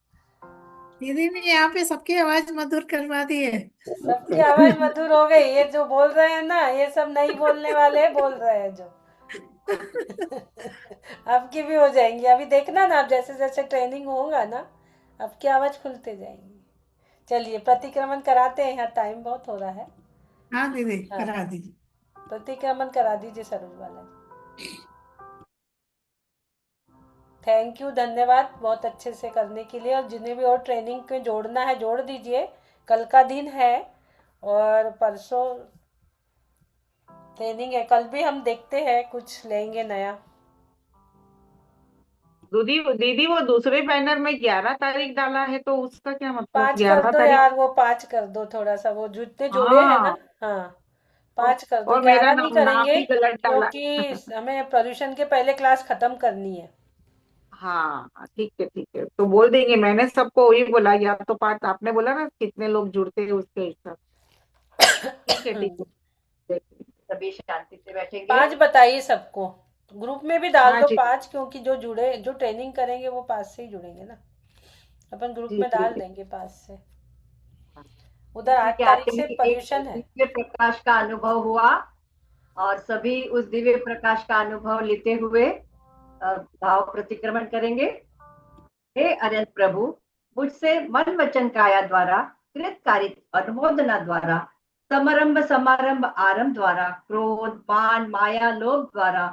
दीदी ने यहाँ पे सबकी आवाज मधुर करवा दी है। सबकी आवाज मधुर हो गई। ये जो बोल रहे हैं ना, ये सब नहीं बोलने वाले बोल रहे हैं जो। आपकी भी हो जाएंगी, अभी देखना ना, आप जैसे जैसे ट्रेनिंग होगा ना, आपकी आवाज खुलते जाएंगी। चलिए प्रतिक्रमण कराते हैं, यहाँ टाइम बहुत हो रहा है। हाँ दीदी, हाँ, करा दीजिए। प्रतिक्रमण करा दीजिए सरोज वाला जी। थैंक यू, धन्यवाद बहुत अच्छे से करने के लिए। और जिन्हें भी और ट्रेनिंग में जोड़ना है जोड़ दीजिए, कल का दिन है और परसों ट्रेनिंग है। कल भी हम देखते हैं कुछ लेंगे नया। दीदी दीदी वो दूसरे बैनर में 11 तारीख डाला है, तो उसका क्या मतलब? 5 कर ग्यारह दो तारीख यार, वो 5 कर दो, थोड़ा सा वो जितने जोड़े हैं ना। हाँ। हाँ, और 5 कर दो, और मेरा 11 नहीं नाम करेंगे भी गलत डाला। क्योंकि हमें प्रदूषण के पहले क्लास खत्म करनी है। हाँ ठीक है, ठीक है, तो बोल देंगे। मैंने सबको वही बोला, या तो पाँच आपने बोला ना कितने लोग जुड़ते हैं उसके हिसाब। ठीक है, ठीक है। सभी शांति से बैठेंगे। 5 बताइए सबको, ग्रुप में भी डाल हाँ दो जी 5, क्योंकि जो जुड़े, जो ट्रेनिंग करेंगे वो 5 से ही जुड़ेंगे ना। अपन ग्रुप जी में जी डाल जी। देंगे 5 से। हाँ। उधर इसी 8 के तारीख आते से ही एक पोल्यूशन है। दिव्य प्रकाश का अनुभव हुआ, और सभी उस दिव्य प्रकाश का अनुभव लेते हुए भाव प्रतिक्रमण करेंगे। हे अनंत प्रभु, मुझसे मन वचन काया द्वारा, कृत कार्य अनुमोदना द्वारा, समारंभ समारंभ आरंभ द्वारा, क्रोध मान माया लोभ द्वारा,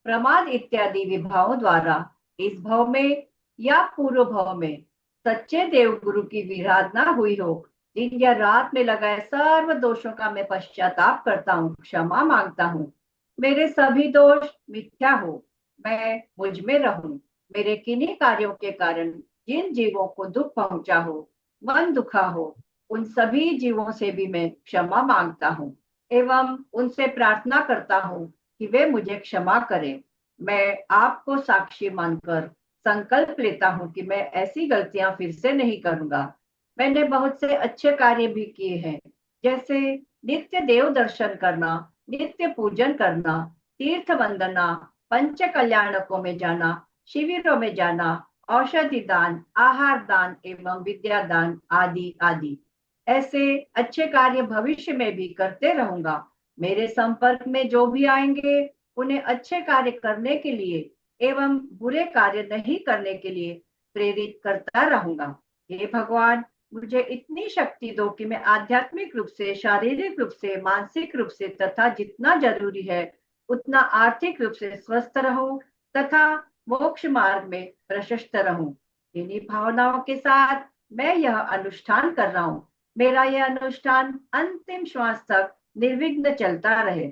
प्रमाद इत्यादि विभावों द्वारा, इस भव में या पूर्व भव में सच्चे देव गुरु की विराधना हुई हो, दिन या रात में लगाए सर्व दोषों का मैं पश्चाताप करता हूँ, क्षमा मांगता हूँ। मेरे सभी दोष मिथ्या हो, मैं मुझ में रहूं। मेरे किन्हीं कार्यों के कारण जिन जीवों को दुख पहुंचा हो, मन दुखा हो, उन सभी जीवों से भी मैं क्षमा मांगता हूँ एवं उनसे प्रार्थना करता हूँ कि वे मुझे क्षमा करें। मैं आपको साक्षी मानकर संकल्प लेता हूँ कि मैं ऐसी गलतियां फिर से नहीं करूंगा। मैंने बहुत से अच्छे कार्य भी किए हैं, जैसे नित्य देव दर्शन करना, नित्य पूजन करना, तीर्थ वंदना, पंच कल्याणकों में जाना, शिविरों में जाना, औषधि दान, आहार दान एवं विद्या दान आदि आदि। ऐसे अच्छे कार्य भविष्य में भी करते रहूंगा। मेरे संपर्क में जो भी आएंगे, उन्हें अच्छे कार्य करने के लिए एवं बुरे कार्य नहीं करने के लिए प्रेरित करता रहूंगा। हे भगवान, मुझे इतनी शक्ति दो कि मैं आध्यात्मिक रूप से, शारीरिक रूप से, मानसिक रूप से तथा जितना जरूरी है उतना आर्थिक रूप से स्वस्थ रहूं तथा मोक्ष मार्ग में प्रशस्त रहूं। इन्हीं भावनाओं के साथ मैं यह अनुष्ठान कर रहा हूँ। मेरा यह अनुष्ठान अंतिम श्वास तक निर्विघ्न चलता रहे।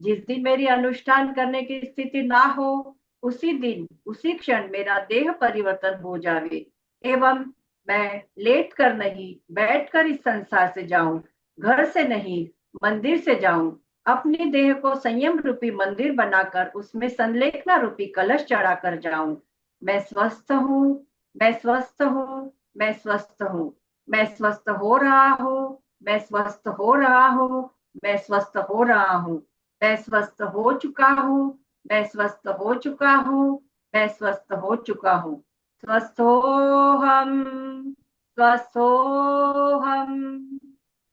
जिस दिन मेरी अनुष्ठान करने की स्थिति ना हो, उसी दिन उसी क्षण मेरा देह परिवर्तन हो जावे एवं मैं लेट कर नहीं, बैठ कर इस संसार से जाऊं, घर से नहीं, मंदिर से जाऊं, अपने देह को संयम रूपी मंदिर बनाकर उसमें संलेखना रूपी कलश चढ़ाकर जाऊं। मैं स्वस्थ हूँ, मैं स्वस्थ हूँ, मैं स्वस्थ हूँ, मैं स्वस्थ हो रहा हूँ, मैं स्वस्थ हो रहा हूँ, मैं स्वस्थ हो रहा हूँ, मैं स्वस्थ हो चुका हूँ, मैं स्वस्थ हो चुका हूँ, मैं स्वस्थ हो चुका हूँ। स्वस्थोहम, स्वस्थोहम,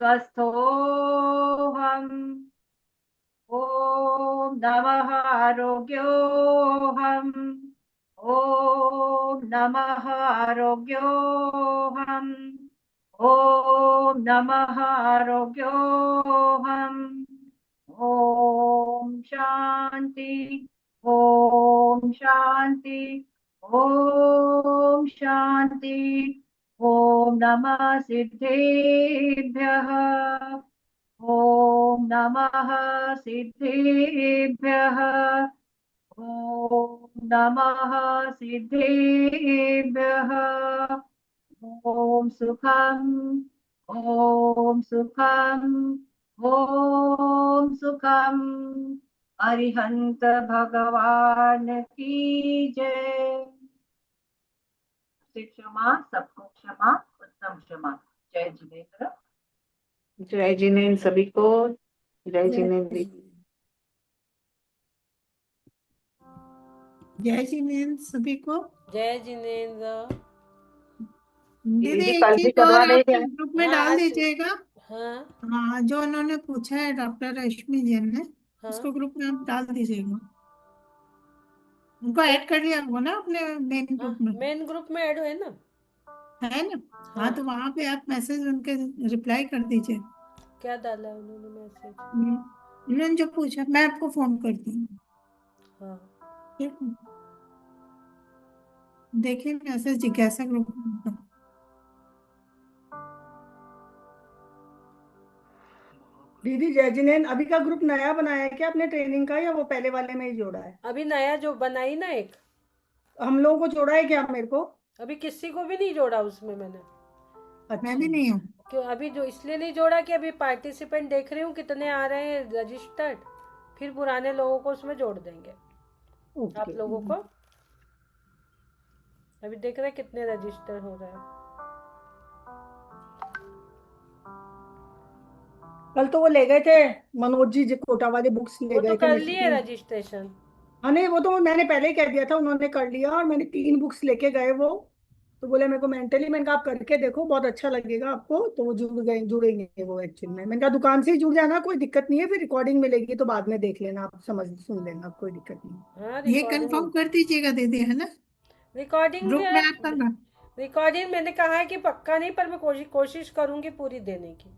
स्वस्थोहम। ॐ नमः आरोग्योऽहम् ॐ नमः आरोग्योऽहम् ॐ नमः आरोग्योऽहम् ॐ शान्ति ॐ शान्ति ॐ शान्ति ॐ नमः सिद्धेभ्यः ॐ नमः सिद्धेभ्यः ॐ नमः सिद्धेभ्यः ॐ सुखम् ॐ सुखम् ॐ सुखम् अरिहंत भगवान की जय। क्षमा सबको क्षमा उत्तम क्षमा। जय जिनेन्द्र। जय जिनेन्द्र सभी को। जय जिनेन्द्र। जय जिनेन्द्र सभी को। जय जिनेन्द्र। दीदी दीदी एक कल भी चीज और करवा आप रहे थे। ग्रुप में हाँ डाल आज दीजिएगा। हाँ हाँ, जो उन्होंने पूछा है डॉक्टर रश्मि जैन ने, हाँ उसको ग्रुप में आप डाल दीजिएगा। उनको ऐड कर लिया होगा ना अपने मेन हाँ ग्रुप में, मेन ग्रुप में ऐड है ना। है ना? हाँ हाँ, तो वहां पे आप मैसेज उनके रिप्लाई कर दीजिए। क्या डाला है उन्होंने मैसेज? उन्होंने जो पूछा मैं आपको फोन करती हूँ। हाँ ठीक है, देखिए मैसेज जिज्ञासा ग्रुप में। दीदी जय जिनेन्द्र अभी का ग्रुप नया बनाया है क्या आपने ट्रेनिंग का, या वो पहले वाले में ही जोड़ा है? अभी नया जो बनाई ना एक, हम लोगों को जोड़ा है क्या मेरे को? अभी किसी को भी नहीं जोड़ा उसमें मैंने। मैं भी नहीं हूँ। क्यों अभी जो इसलिए नहीं जोड़ा कि अभी पार्टिसिपेंट देख रही हूँ कितने आ रहे हैं रजिस्टर्ड, फिर पुराने लोगों को उसमें जोड़ देंगे। आप लोगों को अभी देख रहे हैं कितने रजिस्टर हो रहे हैं। कल तो वो ले गए थे मनोज जी जो कोटा वाले बुक्स ले वो गए तो थे कर मेरे से लिए 3। रजिस्ट्रेशन। हाँ नहीं, वो तो मैंने पहले ही कह दिया था, उन्होंने कर लिया और मैंने 3 बुक्स लेके गए वो। तो बोले मेरे को मेंटली, मैंने कहा आप करके देखो बहुत अच्छा लगेगा आपको, तो वो जुड़ेंगे वो एक्चुअली में। मैंने कहा दुकान से ही जुड़ जाना, कोई दिक्कत नहीं है, फिर रिकॉर्डिंग मिलेगी तो बाद में देख लेना, आप सुन लेना, कोई दिक्कत नहीं। हाँ ये कंफर्म कर दीजिएगा दीदी, है ना? रिकॉर्डिंग भी ग्रुप में है। ऐड करना। रिकॉर्डिंग मैंने कहा है कि पक्का नहीं, पर मैं कोशिश करूंगी पूरी देने की।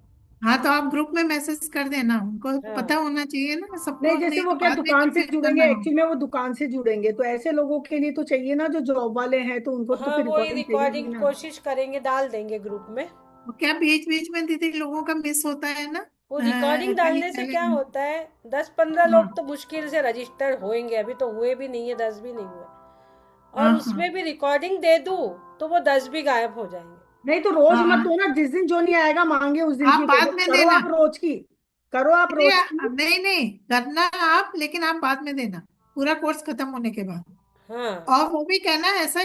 हाँ, तो आप ग्रुप में मैसेज कर देना, उनको हाँ पता होना चाहिए ना सबको, नहीं, जैसे नहीं वो तो क्या बाद में दुकान से कंफ्यूज जुड़ेंगे, करना हो। एक्चुअली में वो दुकान से जुड़ेंगे, तो ऐसे लोगों के लिए तो चाहिए ना जो जॉब वाले हैं, तो उनको तो हाँ फिर वही रिकॉर्डिंग चाहिए रिकॉर्डिंग ना। कोशिश करेंगे, डाल देंगे ग्रुप में। क्या बीच बीच में दीदी लोगों का मिस होता है ना? वो रिकॉर्डिंग कहीं डालने से चले क्या गए। होता है, 10-15 हाँ लोग तो मुश्किल से रजिस्टर होंगे, अभी तो हुए भी नहीं है, 10 भी नहीं हुए। हाँ और हाँ उसमें भी रिकॉर्डिंग दे दूं तो वो 10 भी गायब हो जाएंगे। नहीं तो रोज हाँ मत हाँ। दो ना, जिस दिन जो नहीं आएगा मांगे उस दिन आप की दे दो। बाद में करो देना। आप रोज की, करो आप नहीं रोज की। नहीं नहीं, करना आप, लेकिन आप बाद में देना पूरा कोर्स खत्म होने के बाद। हाँ और वो भी कहना ऐसा